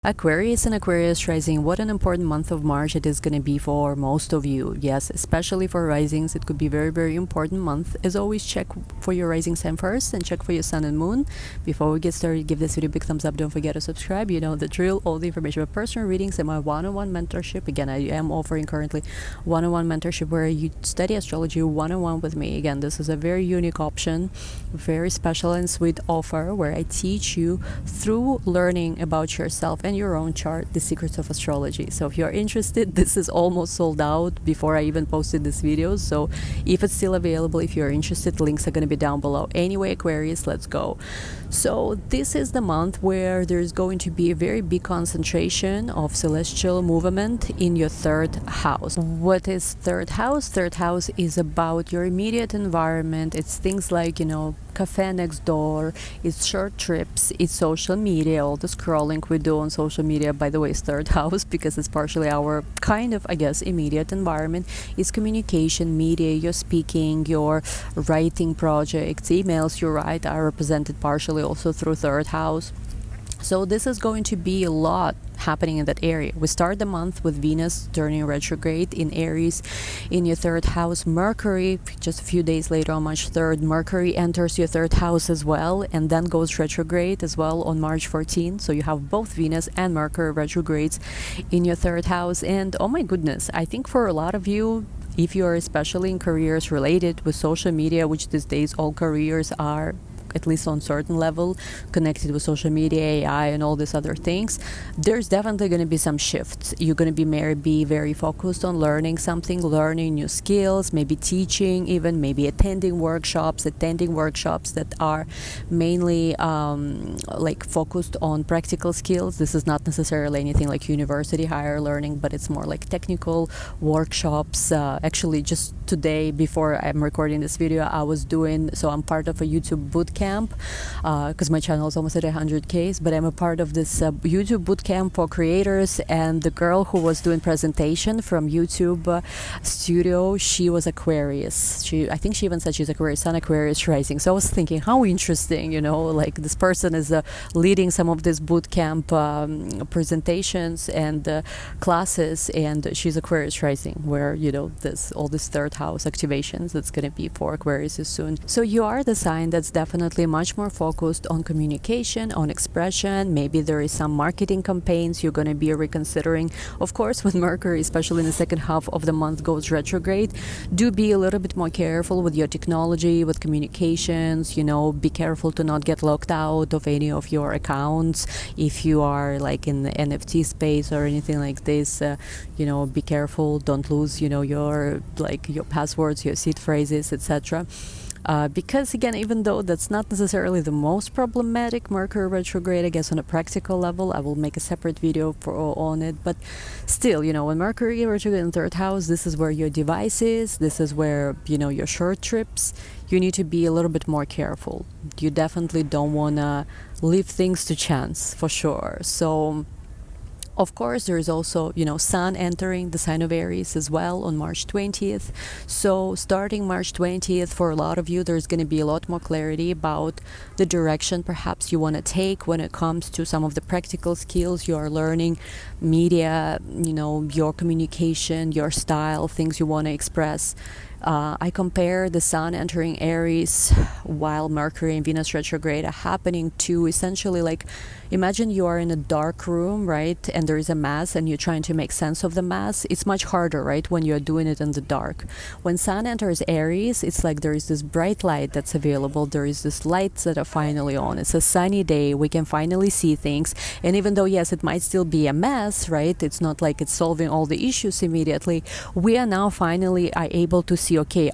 Aquarius and Aquarius rising, what an important month of March it is going to be for most of you. Yes, especially for risings, it could be very important month. As always, check for your rising sign first and check for your sun and moon. Before we get started, give this video a big thumbs up. Don't forget to subscribe. You know the drill. All the information about personal readings and my one-on-one mentorship. Again, I am offering currently one-on-one mentorship where you study astrology one-on-one with me. Again, this is a very unique option, very special and sweet offer where I teach you through learning about yourself and your own chart the secrets of astrology. So if you're interested, this is almost sold out before I even posted this video, so if it's still available, if you're interested, links are going to be down below. Anyway, Aquarius, let's go. So this is the month where there's going to be a very big concentration of celestial movement in your third house. What is third house? Third house is about your immediate environment. It's things like, cafe next door, it's short trips, it's social media, all the scrolling we do on social media, by the way, is third house because it's partially our kind of, I guess, immediate environment. It's communication, media, your speaking, your writing projects, emails you write are represented partially also through third house. So this is going to be a lot happening in that area. We start the month with Venus turning retrograde in Aries in your third house. Mercury, just a few days later on March 3rd, Mercury enters your third house as well and then goes retrograde as well on March 14th. So you have both Venus and Mercury retrogrades in your third house. And oh my goodness, I think for a lot of you, if you are especially in careers related with social media, which these days all careers are at least on certain level connected with social media, AI and all these other things, there's definitely going to be some shifts. You're going to be very focused on learning something, learning new skills, maybe teaching, even maybe attending workshops that are mainly like focused on practical skills. This is not necessarily anything like university higher learning, but it's more like technical workshops. Actually, just today before I'm recording this video, I'm part of a YouTube bootcamp because my channel is almost at 100K, but I'm a part of this YouTube bootcamp for creators, and the girl who was doing presentation from YouTube studio, she was Aquarius. I think she even said she's Aquarius Sun, Aquarius rising. So I was thinking, how interesting, like this person is leading some of this bootcamp presentations and classes, and she's Aquarius rising, where all this third house activations that's going to be for Aquarius soon. So you are the sign that's definitely much more focused on communication, on expression. Maybe there is some marketing campaigns you're going to be reconsidering. Of course, when Mercury, especially in the second half of the month, goes retrograde, do be a little bit more careful with your technology, with communications. Be careful to not get locked out of any of your accounts. If you are like in the NFT space or anything like this, be careful. Don't lose, your passwords, your seed phrases, etc. Because again, even though that's not necessarily the most problematic Mercury retrograde, I guess on a practical level, I will make a separate video on it. But still, when Mercury retrograde in third house, this is where your device is. This is where, your short trips. You need to be a little bit more careful. You definitely don't want to leave things to chance, for sure. So of course, there is also, Sun entering the sign of Aries as well on March 20th. So starting March 20th, for a lot of you, there's going to be a lot more clarity about the direction perhaps you want to take when it comes to some of the practical skills you are learning, media, your communication, your style, things you want to express. I compare the Sun entering Aries while Mercury and Venus retrograde are happening to essentially like, imagine you are in a dark room, right? And there is a mass and you're trying to make sense of the mass. It's much harder, right? When you're doing it in the dark. When Sun enters Aries, it's like there is this bright light that's available. There is this lights that are finally on. It's a sunny day. We can finally see things. And even though, yes, it might still be a mess, right? It's not like it's solving all the issues immediately. We are now finally able to see, okay,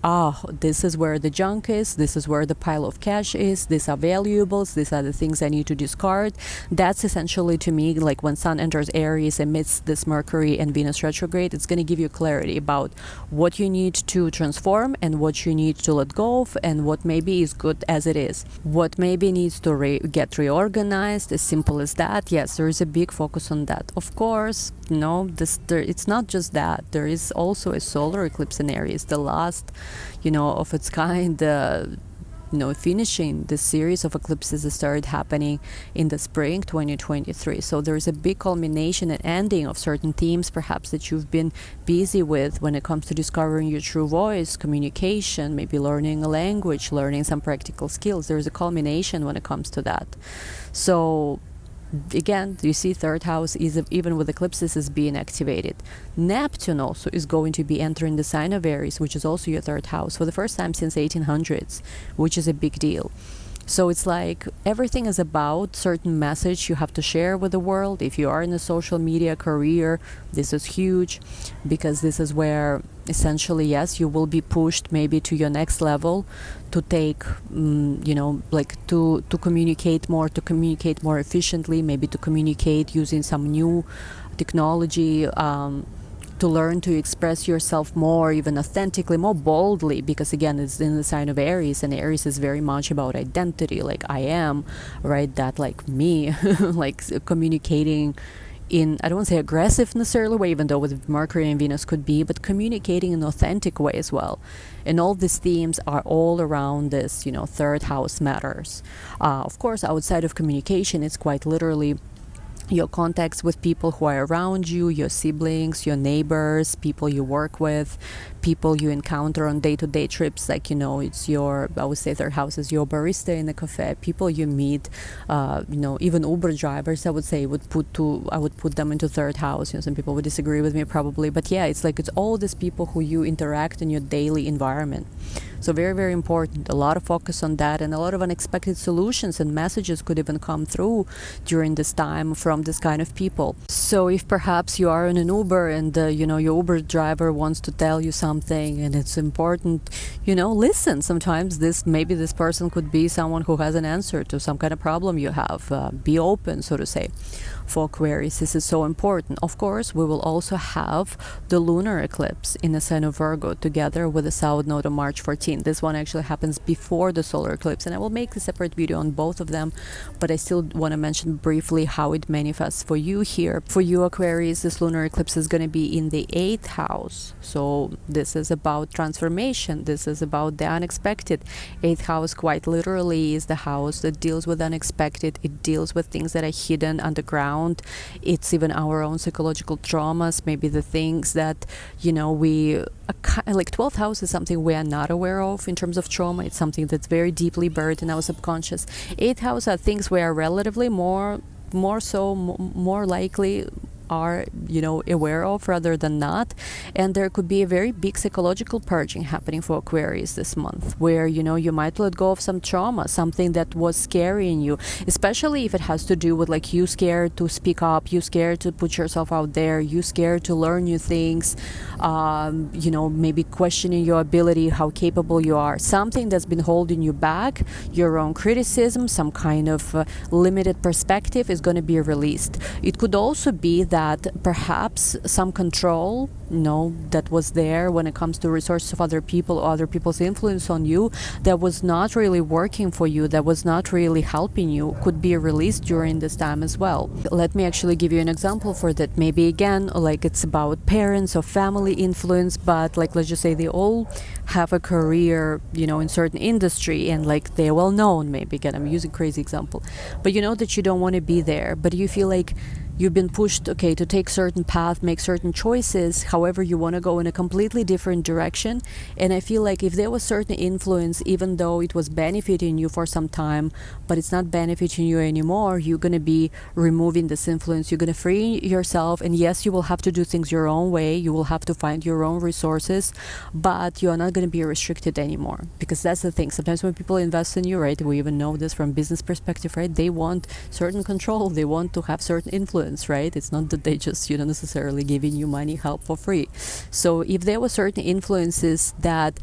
this is where the junk is, this is where the pile of cash is, these are valuables, these are the things I need to discard. That's essentially, to me, like when Sun enters Aries amidst this Mercury and Venus retrograde, it's going to give you clarity about what you need to transform and what you need to let go of, and what maybe is good as it is, what maybe needs to get reorganized, as simple as that. Yes, there is a big focus on that. Of course, it's not just that. There is also a solar eclipse in Aries, the last, of its kind, finishing this series of eclipses that started happening in the spring 2023. So there's a big culmination and ending of certain themes perhaps that you've been busy with when it comes to discovering your true voice, communication, maybe learning a language, learning some practical skills. There's a culmination when it comes to that. So again, you see third house is, even with eclipses, is being activated. Neptune also is going to be entering the sign of Aries, which is also your third house for the first time since 1800s, which is a big deal. So it's like everything is about certain message you have to share with the world. If you are in a social media career, this is huge, because this is where essentially, yes, you will be pushed maybe to your next level to take, to communicate more efficiently, maybe to communicate using some new technology, to learn to express yourself more, even authentically, more boldly, because again, it's in the sign of Aries, and Aries is very much about identity, like I am, right? That like me, like communicating in, I don't want to say aggressive necessarily way, even though with Mercury and Venus could be, but communicating in an authentic way as well. And all these themes are all around this, third house matters. Of course, outside of communication, it's quite literally your contacts with people who are around you, your siblings, your neighbors, people you work with, people you encounter on day-to-day trips, like, it's your, I would say third house is your barista in a cafe, people you meet, even Uber drivers, I would say, I would put them into third house. Some people would disagree with me probably, but yeah, it's like, it's all these people who you interact in your daily environment. So very, very important. A lot of focus on that, and a lot of unexpected solutions and messages could even come through during this time from this kind of people. So if perhaps you are in an Uber and, your Uber driver wants to tell you something and it's important, listen. Sometimes this person could be someone who has an answer to some kind of problem you have. Be open, so to say. For Aquarius, this is so important. Of course, we will also have the lunar eclipse in the sign of Virgo together with the south node on March 14th. This one actually happens before the solar eclipse, and I will make a separate video on both of them, but I still want to mention briefly how it manifests for you here. For you, Aquarius, this lunar eclipse is going to be in the 8th house. So this is about transformation. This is about the unexpected. 8th house quite literally is the house that deals with unexpected. It deals with things that are hidden underground. It's even our own psychological traumas, maybe the things that, like 12th house is something we are not aware of in terms of trauma. It's something that's very deeply buried in our subconscious. 8th house are things we are relatively more likely are aware of rather than not. And there could be a very big psychological purging happening for Aquarius this month, where you might let go of some trauma, something that was scaring you, especially if it has to do with like you scared to speak up, you scared to put yourself out there, you scared to learn new things, maybe questioning your ability, how capable you are. Something that's been holding you back, your own criticism, some kind of limited perspective is going to be released. It could also be that perhaps some control that was there when it comes to resources of other people or other people's influence on you that was not really working for you, that was not really helping you, could be released during this time as well. Let me actually give you an example for that. Maybe again, like it's about parents or family influence, but like let's just say they all have a career in certain industry, and like they're well known. Maybe again, I'm using crazy example, but that you don't want to be there, but you feel like you've been pushed, to take certain path, make certain choices. However, you want to go in a completely different direction. And I feel like if there was certain influence, even though it was benefiting you for some time, but it's not benefiting you anymore, you're going to be removing this influence. You're going to free yourself. And yes, you will have to do things your own way. You will have to find your own resources, but you are not going to be restricted anymore. Because that's the thing. Sometimes when people invest in you, right, we even know this from business perspective, right, they want certain control. They want to have certain influence. Right? It's not that they just necessarily giving you money, help for free. So if there were certain influences that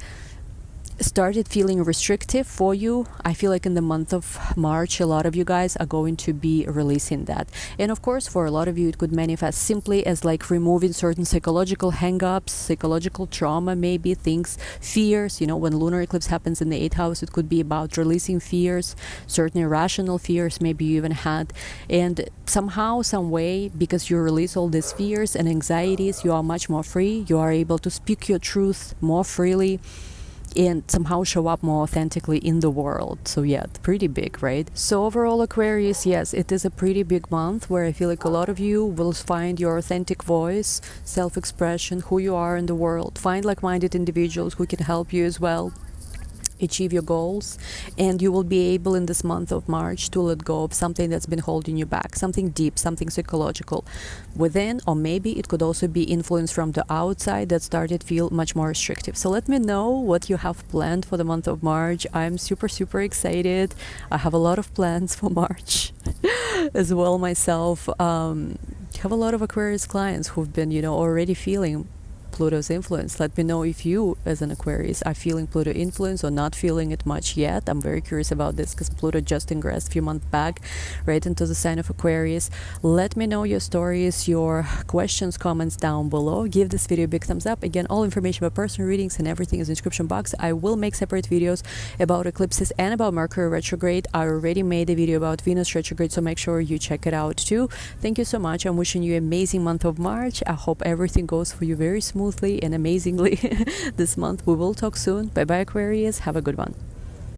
started feeling restrictive for you, I feel like in the month of March, a lot of you guys are going to be releasing that. And of course, for a lot of you, it could manifest simply as like removing certain psychological hang-ups, psychological trauma, maybe things, fears. When lunar eclipse happens in the 8th house, it could be about releasing fears, certain irrational fears maybe you even had. And somehow, some way, because you release all these fears and anxieties, you are much more free. You are able to speak your truth more freely. and somehow show up more authentically in the world. So yeah, pretty big, right? So overall, Aquarius, yes, it is a pretty big month where I feel like a lot of you will find your authentic voice, self-expression, who you are in the world, find like-minded individuals who can help you as well achieve your goals, and you will be able in this month of March to let go of something that's been holding you back, something deep, something psychological within, or maybe it could also be influence from the outside that started to feel much more restrictive. So let me know what you have planned for the month of March. I'm super excited. I have a lot of plans for March as well myself. Have a lot of Aquarius clients who've been already feeling Pluto's influence. Let me know if you as an Aquarius are feeling Pluto influence or not feeling it much yet. I'm very curious about this because Pluto just ingressed a few months back right into the sign of Aquarius. Let me know your stories, your questions, comments down below. Give this video a big thumbs up. Again, all information about personal readings and everything is in the description box. I will make separate videos about eclipses and about Mercury retrograde. I already made a video about Venus retrograde, so make sure you check it out too. Thank you so much. I'm wishing you an amazing month of March. I hope everything goes for you very smoothly and amazingly this month. We will talk soon. Bye bye, Aquarius. Have a good one.